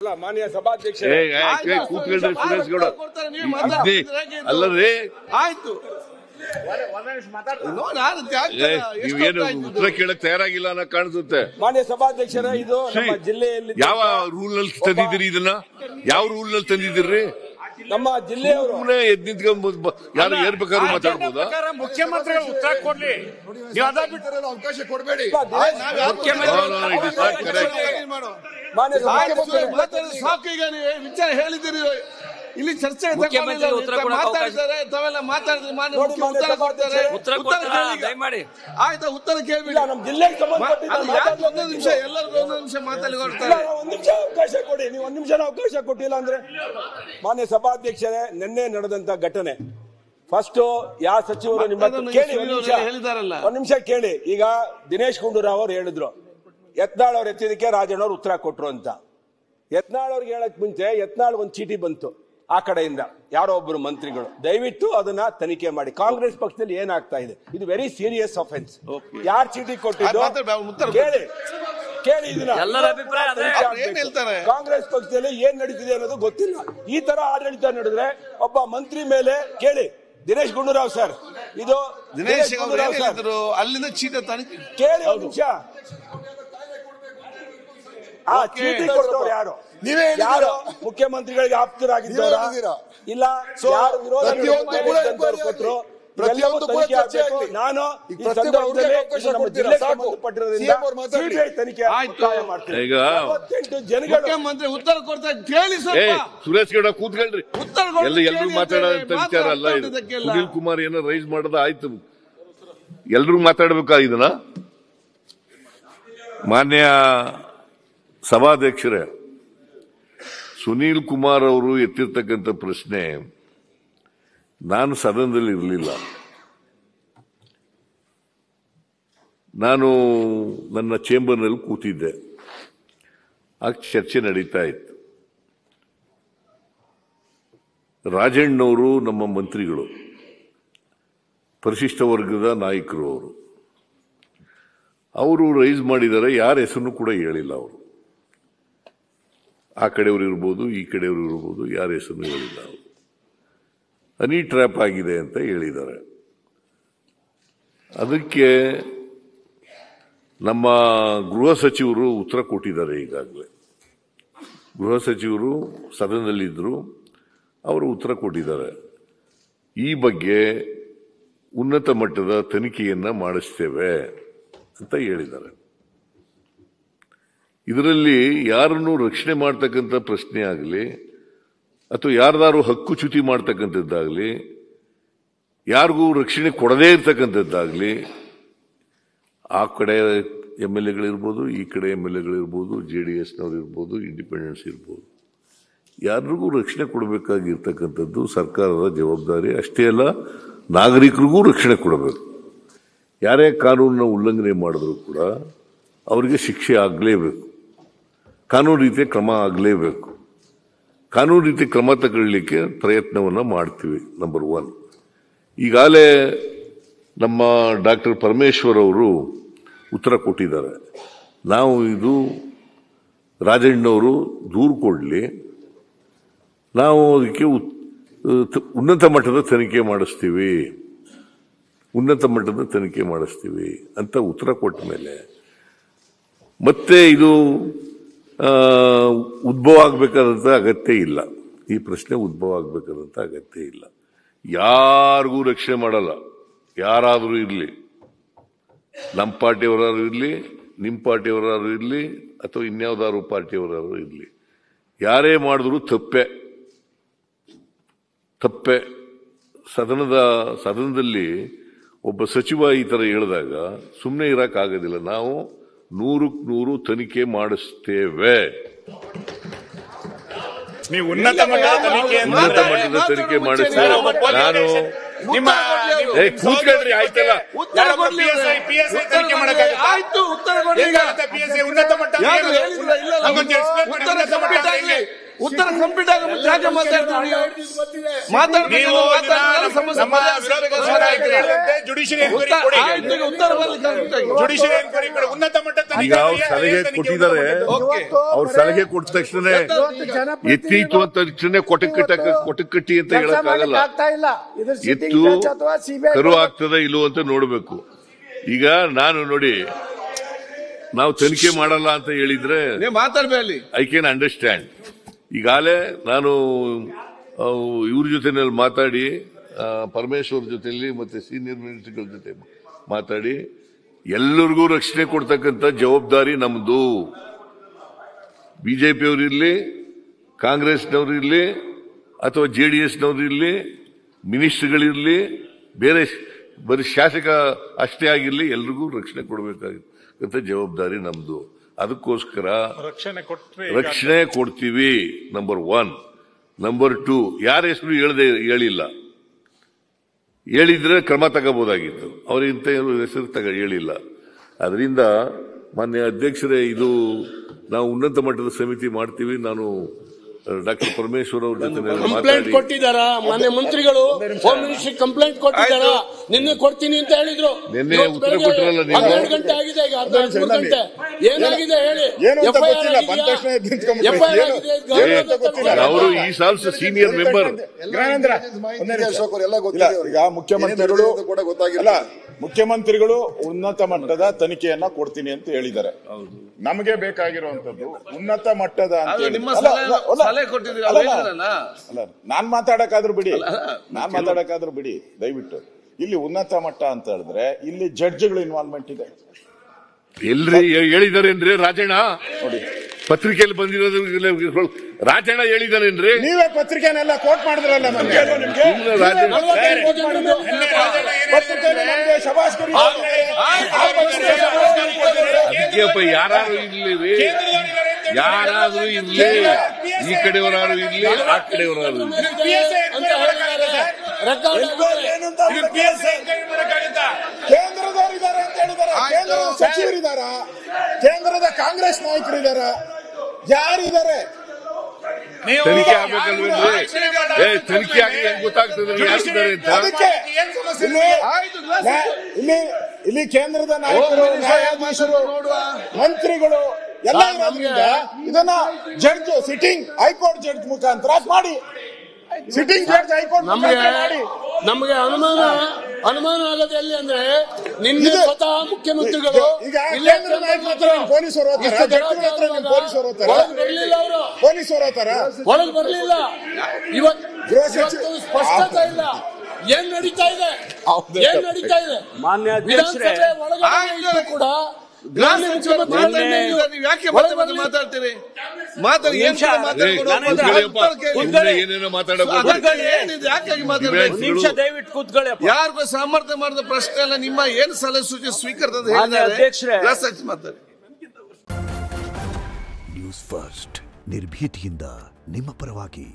ಮಾನ್ಯ ಸಭಾಧ್ಯಕ್ಷರೇ ಕೂತ್ಕೊಂಡ್ರೆ ಸುರೇಶ್ ಗೌಡ ಅಲ್ಲರಿ ಆಯ್ತು ನೀವೇನು ಉತ್ತರ ಕೇಳಕ್ ತಯಾರಾಗಿಲ್ಲ ಅನ್ನೋ ಕಾಣಿಸುತ್ತೆ. ಮಾನ್ಯ ಸಭಾಧ್ಯಕ್ಷರೇ, ಇದು ನಮ್ಮ ಜಿಲ್ಲೆಯಲ್ಲಿ ಯಾವ ರೂಲ್ ನಲ್ಲಿ ತಂದಿದ್ದೀರಿ ಇದನ್ನ? ಯಾವ ರೂಲ್ ನಲ್ಲಿ ತಂದಿದ್ದೀರಿ? ನಮ್ಮ ಜಿಲ್ಲೆಯವರು ಎದ್ ನಿಂತ್ಕೊಂಡು ಯಾರು ಏರ್ಬೇಕಾದ್ರೂ ಮಾತಾಡ್ಬೋದಾ? ಮುಖ್ಯಮಂತ್ರಿಗಳು ಉತ್ತರ ಕೊಡ್ಲಿ, ನೀವು ಅದ ಬಿಟ್ಟರೆಲ್ಲ ಅವಕಾಶ ಕೊಡಬೇಡಿ. ಮಾನ್ಯ ಸಾಕು, ಈಗ ನೀವು ವಿಚಾರ ಹೇಳಿದಿರಿ, ಇಲ್ಲಿ ಚರ್ಚೆ ಮಾತಾಡ್ತಾರೆ, ತಾವೆಲ್ಲ ಮಾತಾಡಿದ್ರೆ ಮಾನ್ಯ ಉತ್ತರ ಕೊಡ್ತಾರೆ. ಆಯ್ತಾ, ಉತ್ತರ ಕೇಳಬಿಡಿ. ನಮ್ಮ ಜಿಲ್ಲೆಗೆ ಒಂದೊಂದು ನಿಮಿಷ, ಎಲ್ಲರಿಗೂ ಒಂದೊಂದು ನಿಮಿಷ ಮಾತಾಡ್ತಾರೆ. ಒಂದು ನಿಮಿಷ ಅವಕಾಶ ಕೊಡಿ. ನೀವು ಒಂದು ನಿಮಿಷ ಅವಕಾಶ ಕೊಟ್ಟಿಲ್ಲ ಅಂದ್ರೆ. ಮಾನ್ಯ ಸಭಾಧ್ಯಕ್ಷರೇ, ನಿನ್ನೆ ನಡೆದಂತ ಘಟನೆ ಫಸ್ಟ್ ಯಾವ ಸಚಿವರು ನಿಮ್ಮ ಕೇಳಿ ಹೇಳಿದಾರಲ್ಲ, ಒಂದ್ ನಿಮಿಷ ಕೇಳಿ. ಈಗ ದಿನೇಶ್ ಗುಂಡೂರಾವ್ ಅವರು ಹೇಳಿದ್ರು, ಯತ್ನಾಳ್ ಅವ್ರು ಎತ್ತಿದಕ್ಕೆ ರಾಜಣ್ಣ ಅವ್ರು ಉತ್ತರ ಕೊಟ್ರು ಅಂತ. ಯತ್ನಾಳ್ ಅವ್ರಿಗೆ ಹೇಳಕ್ ಮುಂಚೆ ಯತ್ನಾಳ್ ಒಂದು ಚೀಟಿ ಬಂತು ಆ ಕಡೆಯಿಂದ, ಯಾರೋ ಒಬ್ಬರು ಮಂತ್ರಿಗಳು. ದಯವಿಟ್ಟು ಅದನ್ನ ತನಿಖೆ ಮಾಡಿ. ಕಾಂಗ್ರೆಸ್ ಪಕ್ಷದಲ್ಲಿ ಏನಾಗ್ತಾ ಇದೆ, ಇದು ವೆರಿ ಸೀರಿಯಸ್ ಅಫೆನ್ಸ್. ಯಾರು ಚೀಟಿ ಕೊಟ್ಟಿದ್ದು ಕೇಳಿ, ಕೇಳಿ. ಇದನ್ನ ಎಲ್ಲರ ಅಭಿಪ್ರಾಯ ಕಾಂಗ್ರೆಸ್ ಪಕ್ಷದಲ್ಲಿ ಏನ್ ನಡೀತಿದೆ ಅನ್ನೋದು ಗೊತ್ತಿಲ್ಲ. ಈ ತರ ಆಡಳಿತ ನಡೆದ್ರೆ ಒಬ್ಬ ಮಂತ್ರಿ ಮೇಲೆ ಕೇಳಿ. ದಿನೇಶ್ ಗುಂಡೂರಾವ್ ಸರ್, ಇದು ದಿನೇಶ್ ಗುಂಡೂರಾವ್ ಸರ್ ಅಲ್ಲಿಂದ ಚೀಟಿ ತನಿಖೆ ಕೇಳಿ. ಒಂದು ನಿಮಿಷ. ಆ ಚೀಟಿ ಕೊಟ್ಟವ್ರು ಯಾರು? ನೀವೇ ಯಾರು? ಮುಖ್ಯಮಂತ್ರಿಗಳಿಗೆ ಆಪ್ತರಾಗಿದ್ದವರ ಇಲ್ಲ ಯಾರು ವಿರೋಧ ಕೊಟ್ಟರು? ನಾನು ಈ ಸಂದರ್ಭದಲ್ಲಿ ನಮ್ಮ ಜಿಲ್ಲೆಗೆ ಸಂಬಂಧಪಟ್ಟಿರೋದ್ರಿಂದ ಸಿಬಿಐ ತನಿಖೆ ಮಾಡ್ತೀನಿ. ಈಗ ಮುಖ್ಯಮಂತ್ರಿ ಉತ್ತರ ಕೊಡ್ತಾರೆ, ಕೇಳಿ. ಸುರೇಶ್ ಗೌಡ ಕೂತ್ಕೊಳ್ರಿ. ಎಲ್ರು ಮಾತಾಡೋಂತ ವಿಚಾರ ಅಲ್ಲ ಇದು. ಸುನೀಲ್ ಕುಮಾರ್ ಏನೋ ರೈಸ್ ಮಾಡೋದ ಆಯ್ತು, ಎಲ್ರು ಮಾತಾಡ್ಬೇಕಾ ಇದನ್ನ? ಮಾನ್ಯ ಸಭಾಧ್ಯಕ್ಷರೇ, ಸುನೀಲ್ ಕುಮಾರ್ ಅವರು ಎತ್ತಿರ್ತಕ್ಕಂಥ ಪ್ರಶ್ನೆ ನಾನು ಸದನದಲ್ಲಿ ಇರಲಿಲ್ಲ. ನಾನು ನನ್ನ ಚೇಂಬರ್ನಲ್ಲಿ ಕೂತಿದ್ದೆ, ಆಗ ಚರ್ಚೆ ನಡೀತಾ ಇತ್ತು. ರಾಜಣ್ಣವರು ನಮ್ಮ ಮಂತ್ರಿಗಳು, ಪರಿಶಿಷ್ಟ ವರ್ಗದ ನಾಯಕರು. ಅವರು ರೈಸ್ ಮಾಡಿದ್ದಾರೆ, ಯಾರ ಹೆಸರನ್ನು ಕೂಡ ಹೇಳಿಲ್ಲ. ಅವರು ಆ ಕಡೆಯವರು ಇರ್ಬೋದು, ಈ ಕಡೆಯವರು ಇರ್ಬೋದು, ಯಾರ ಹೆಸರನ್ನು ಹೇಳಿಲ್ಲ. ಅವರು ಹನಿ ಟ್ರ್ಯಾಪ್ ಆಗಿದೆ ಅಂತ ಹೇಳಿದ್ದಾರೆ. ಅದಕ್ಕೆ ನಮ್ಮ ಗೃಹ ಸಚಿವರು ಉತ್ತರ ಕೊಟ್ಟಿದ್ದಾರೆ. ಈಗಾಗಲೇ ಗೃಹ ಸಚಿವರು ಸದನದಲ್ಲಿದ್ದರು, ಅವರು ಉತ್ತರ ಕೊಟ್ಟಿದ್ದಾರೆ. ಈ ಬಗ್ಗೆ ಉನ್ನತ ಮಟ್ಟದ ತನಿಖೆಯನ್ನ ಮಾಡಿಸ್ತೇವೆ ಅಂತ ಹೇಳಿದ್ದಾರೆ. ಇದರಲ್ಲಿ ಯಾರನ್ನು ರಕ್ಷಣೆ ಮಾಡ್ತಕ್ಕಂಥ ಪ್ರಶ್ನೆ ಆಗಲಿ ಅಥವಾ ಯಾರ್ದಾರು ಹಕ್ಕುಚ್ಯುತಿ ಮಾಡ್ತಕ್ಕಂಥದ್ದಾಗಲಿ, ಯಾರಿಗೂ ರಕ್ಷಣೆ ಕೊಡದೇ ಇರ್ತಕ್ಕಂಥದ್ದಾಗಲಿ, ಆ ಕಡೆ MLAಗಳಿರ್ಬೋದು, ಈ ಕಡೆ MLAಗಳಿರ್ಬೋದು, JDSನವ್ರು ಇರ್ಬೋದು, ಇಂಡಿಪೆಂಡೆನ್ಸ್ ಇರ್ಬೋದು, ಯಾರಿಗೂ ರಕ್ಷಣೆ ಕೊಡಬೇಕಾಗಿರ್ತಕ್ಕಂಥದ್ದು ಸರ್ಕಾರದ ಜವಾಬ್ದಾರಿ. ಅಷ್ಟೇ ಅಲ್ಲ, ನಾಗರಿಕರಿಗೂ ರಕ್ಷಣೆ ಕೊಡಬೇಕು. ಯಾರೇ ಕಾನೂನನ್ನ ಉಲ್ಲಂಘನೆ ಮಾಡಿದ್ರು ಕೂಡ ಅವರಿಗೆ ಶಿಕ್ಷೆ ಆಗಲೇಬೇಕು, ಕಾನೂನು ರೀತಿಯ ಕ್ರಮ ಆಗಲೇಬೇಕು. ಕಾನೂನು ರೀತಿ ಕ್ರಮ ತಗೊಳ್ಳಿಕ್ಕೆ ಪ್ರಯತ್ನವನ್ನು ಮಾಡ್ತೀವಿ. ನಂಬರ್ 1. ಈಗಾಗಲೇ ನಮ್ಮ ಡಾಕ್ಟರ್ ಪರಮೇಶ್ವರ್ ಅವರು ಉತ್ತರ ಕೊಟ್ಟಿದ್ದಾರೆ. ನಾವು ಇದು ರಾಜಣ್ಣವರು ದೂರು ಕೊಡಲಿ, ನಾವು ಅದಕ್ಕೆ ಉನ್ನತ ಮಟ್ಟದ ತನಿಖೆ ಮಾಡಿಸ್ತೀವಿ, ಉನ್ನತ ಮಟ್ಟದ ತನಿಖೆ ಮಾಡಿಸ್ತೀವಿ ಅಂತ ಉತ್ತರ ಕೊಟ್ಟ ಮೇಲೆ ಮತ್ತೆ ಇದು ಉದ್ಭವ ಆಗಬೇಕಾದಂಥ ಅಗತ್ಯ ಇಲ್ಲ. ಈ ಪ್ರಶ್ನೆ ಉದ್ಭವ ಆಗಬೇಕಾದಂಥ ಅಗತ್ಯ ಇಲ್ಲ. ಯಾರಿಗೂ ರಕ್ಷಣೆ ಮಾಡಲ್ಲ. ಯಾರಾದರೂ ಇರಲಿ, ನಮ್ಮ ಪಾರ್ಟಿಯವರಾದ್ರು ಇರಲಿ, ನಿಮ್ಮ ಪಾರ್ಟಿಯವರಾದ್ರು ಇರಲಿ, ಅಥವಾ ಇನ್ಯಾವುದಾದ್ರು ಪಾರ್ಟಿಯವರಾದ್ರು ಇರಲಿ, ಯಾರೇ ಮಾಡಿದ್ರು ತಪ್ಪೆ. ಸದನದಲ್ಲಿ ಒಬ್ಬ ಸಚಿವ ಈ ತರ ಹೇಳಿದಾಗ ಸುಮ್ಮನೆ ಇರಕ್ಕಾಗೋದಿಲ್ಲ. ನಾವು 100ಕ್ಕೆ 100 ತನಿಖೆ ಮಾಡಿಸ್ತೇವೆ. ನೀವು ಉನ್ನತ ಮಟ್ಟದ ತನಿಖೆ ಮಾಡಿಸ್ತೇವೆ. ನಾನು ಕೂತ್ಕೊಳ್ರಿ, ಆಯ್ತಲ್ಲ. ಉತ್ತರ ಕಂಪ್ಲೀಟ್ ಆಗ ಮುಂಚೆ ಯಾಕೆ ಮಾತಾಡ್ತೀವಿ ನೀವು? ಉತ್ತರ ಉನ್ನತ ಮಟ್ಟ ಈಗ ಅವ್ರ ಸಲಹೆ ಕೊಟ್ಟಿದ್ದಾರೆ, ಅವ್ರ ಸಲಹೆ ಕೊಟ್ಟ ತಕ್ಷಣ ಎತ್ತೀತು ಅಂತ ತಕ್ಷಣ ಕೊಟಕಟ್ಟಿ ಅಂತ ಹೇಳಕ್ಕಾಗಲ್ಲ. ಎತ್ತು ಕರು ಆಗ್ತದ ಇಲ್ಲೋ ಅಂತ ನೋಡ್ಬೇಕು. ಈಗ ನಾನು ನೋಡಿ, ನಾವು ತನಿಖೆ ಮಾಡಲ್ಲ ಅಂತ ಹೇಳಿದ್ರೆ ಮಾತಾಡ್ಬೇಡಿ, ಐ ಕ್ಯಾನ್ ಅಂಡರ್ಸ್ಟ್ಯಾಂಡ್. ಈಗಾಗಲೇ ನಾನು ಇವ್ರ ಜೊತೆನಲ್ಲಿ ಮಾತಾಡಿ, ಪರಮೇಶ್ವರ್ ಜೊತೆಯಲ್ಲಿ ಮತ್ತೆ ಸೀನಿಯರ್ ಮಿನಿಸ್ಟರ್ಗಳ ಜೊತೆ ಮಾತಾಡಿ ಎಲ್ಲರಿಗೂ ರಕ್ಷಣೆ ಕೊಡ್ತಕ್ಕಂಥ ಜವಾಬ್ದಾರಿ ನಮ್ದು. ಬಿಜೆಪಿಯವರಿರ್ಲಿ, ಕಾಂಗ್ರೆಸ್ನವರಿರ್ಲಿ ಅಥವಾ JDSನವರು ಇರ್ಲಿ, ಮಿನಿಸ್ಟರ್ಗಳಿರ್ಲಿ, ಬೇರೆ ಬರೀ ಶಾಸಕ ಅಷ್ಟೇ ಆಗಿರ್ಲಿ, ಎಲ್ರಿಗೂ ರಕ್ಷಣೆ ಕೊಡಬೇಕಾಗಿರ್ತಕ್ಕಂಥ ಜವಾಬ್ದಾರಿ ನಮ್ದು. ಅದಕ್ಕೋಸ್ಕರ ರಕ್ಷಣೆ ಕೊಡ್ತೀವಿ. ನಂಬರ್ 1. ನಂಬರ್ 2, ಯಾರ ಹೆಸರು ಹೇಳಿಲ್ಲ. ಹೇಳಿದ್ರೆ ಕ್ರಮ ತಗೋಬಹುದಾಗಿತ್ತು. ಅವ್ರ ಇಂಥ ಹೆಸರು ಹೇಳಿಲ್ಲ. ಅದರಿಂದ ಮಾನ್ಯ ಅಧ್ಯಕ್ಷರೇ, ಇದು ನಾವು ಉನ್ನತ ಮಟ್ಟದ ಸಮಿತಿ ಮಾಡ್ತೀವಿ. ನಾನು ಡಾಕ್ಟರ್ ಪರಮೇಶ್ವರ್ ಅವ್ರ ಜೊತೆ ಕಂಪ್ಲೇಂಟ್ ಕೊಟ್ಟಿದ್ದಾರ ಮಾನ್ಯ ಮಂತ್ರಿಗಳು, ಹೋಮ್ ಮಿನಿಸ್ಟ್ರಿ ಕಂಪ್ಲೇಂಟ್ ಕೊಟ್ಟಿದ್ದಾರ. ನಿನ್ನೆ ಕೊಡ್ತೀನಿ ಅಂತ ಹೇಳಿದ್ರು. ನಿನ್ನೆ ಉತ್ತರ ಕೊಟ್ಟರಲ್ಲ. 12 ಗಂಟೆ ಆಗಿದೆ, ಈಗ 13 ಗಂಟೆ. ಏನಾಗಿದೆ ಹೇಳಿ? ಅವರು ಈ ಸಾಲ್ಸ್ ಸೀನಿಯರ್ ಮೆಂಬರ್. ಈಗ ಮುಖ್ಯಮಂತ್ರಿಗಳು ಉನ್ನತ ಮಟ್ಟದ ತನಿಖೆಯನ್ನ ಕೊಡ್ತೀನಿ ಅಂತ ಹೇಳಿದ್ದಾರೆ. ನಮಗೆ ಬೇಕಾಗಿರುವಂತದ್ದು ಉನ್ನತ ಮಟ್ಟದ ನಾನ್ ಮಾತಾಡಕ್ಕಾದ್ರೂ ಬಿಡಿ ದಯವಿಟ್ಟು. ಇಲ್ಲಿ ಉನ್ನತ ಮಟ್ಟ ಅಂತ ಹೇಳಿದ್ರೆ ಇಲ್ಲಿ ಜಡ್ಜ್ಗಳ ಇನ್ವಾಲ್ವ್ಮೆಂಟ್ ಇದೆ. ಎಲ್ರಿ ಹೇಳಿದಾರೇನ್ರಿ? ರಾಜಣ್ಣ ನೋಡಿ, ಪತ್ರಿಕೆಯಲ್ಲಿ ಬಂದಿರೋದು ರಾಜಣ್ಣ ಹೇಳಿದಾರೇನ್ರಿ? ನೀವೇ ಪತ್ರಿಕೆನೆಲ್ಲ ಕೋಟ್ ಮಾಡಿದ್ರಲ್ಲ ಮೊನ್ನೆ. ಅದಕ್ಕೆಪ್ಪ ಯಾರು ಇರ್ಲಿ, ಯಾರಾದ್ರೂ ಇರ್ಲಿ, ಈ ಕಡೆಯವರಾರು ಇರ್ಲಿ, ಆ ಕಡೆಯವರಾರು ಇರ್ಲಿ, ಕೇಂದ್ರದವರಿದ್ದಾರೆ ಅಂತ ಹೇಳಿದಾರೆ. ಕೇಂದ್ರದ ಸಚಿವರಿದ್ದಾರ, ಕೇಂದ್ರದ ಕಾಂಗ್ರೆಸ್ ನಾಯಕರಿದ್ದಾರ, ಯಾರಿದ್ದಾರೆ? ತನಿಖೆ ಆಗ್ಬೇಕಲ್ವೇನ್ರಿ? ತನಿಖೆ ಆಗಿ ಗೊತ್ತಾಗ್ತದೆ ಯಾರಿದ್ದಾರೆ ಅಂತ. ಇಲ್ಲಿ ಕೇಂದ್ರದ ನಾಯಕರು, ನ್ಯಾಯಾಧೀಶರು, ಮಂತ್ರಿಗಳು ಎಲ್ಲ ಇರೋದ್ರಿಂದ ಇದನ್ನ ಜಡ್ಜ್, ಸಿಟ್ಟಿಂಗ್ ಹೈಕೋರ್ಟ್ ಜಡ್ಜ್ ಮುಖಾಂತರ ಮಾಡಿ, ಸಿಟ್ಟಿಂಗ್ ಜಡ್ಜ್ ಹೈಕೋರ್ಟ್ ಮಾಡಿ. ನಮಗೆ ಅನುಮಾನ ಆಗೋದು ಎಲ್ಲಿ ಅಂದ್ರೆ, ನಿನ್ನೆ ಸ್ವತಃ ಮುಖ್ಯಮಂತ್ರಿಗಳು ಈಗ ಕೇಂದ್ರ ನಾಯಕರ ಹತ್ರ ಪೊಲೀಸರು ಬರ್ಲಿಲ್ಲ, ಅವರು ಪೊಲೀಸರು ಹೋಗ್ತಾರ, ಒಳಗೆ ಬರ್ಲಿಲ್ಲ. ಇವತ್ತು ಸ್ಪಷ್ಟತೆ ಇಲ್ಲ. ಏನ್ ನಡೀತಾ ಇದೆ? ಮಾನ್ಯ ಅಧ್ಯಕ್ಷರೇ, ಒಳಗಡೆ ಕೂಡ ಯಾಕೆ ಮಾತಾಡ್ತೀರಿ? ಏನೇನೋ ಮಾತಾಡಬೇಕು. ದಯವಿಟ್ಟು ಕೂತ್ಕೊಳ್ಳಿ. ಯಾರಿಗೂ ಸಾಮರ್ಥ್ಯ ಮಾಡಿದ ಪ್ರಶ್ನೆ ಅಲ್ಲ. ನಿಮ್ಮ ಏನು ಸಲಹೆ ಸೂಚನೆ ಸ್ವೀಕರಿಸಿದ ಅಧ್ಯಕ್ಷರೇ, ಮಾತಾಡಿ. ನ್ಯೂಸ್ ಫಸ್ಟ್ ನಿರ್ಭೀತಿಯಿಂದ ನಿಮ್ಮ ಪರವಾಗಿ.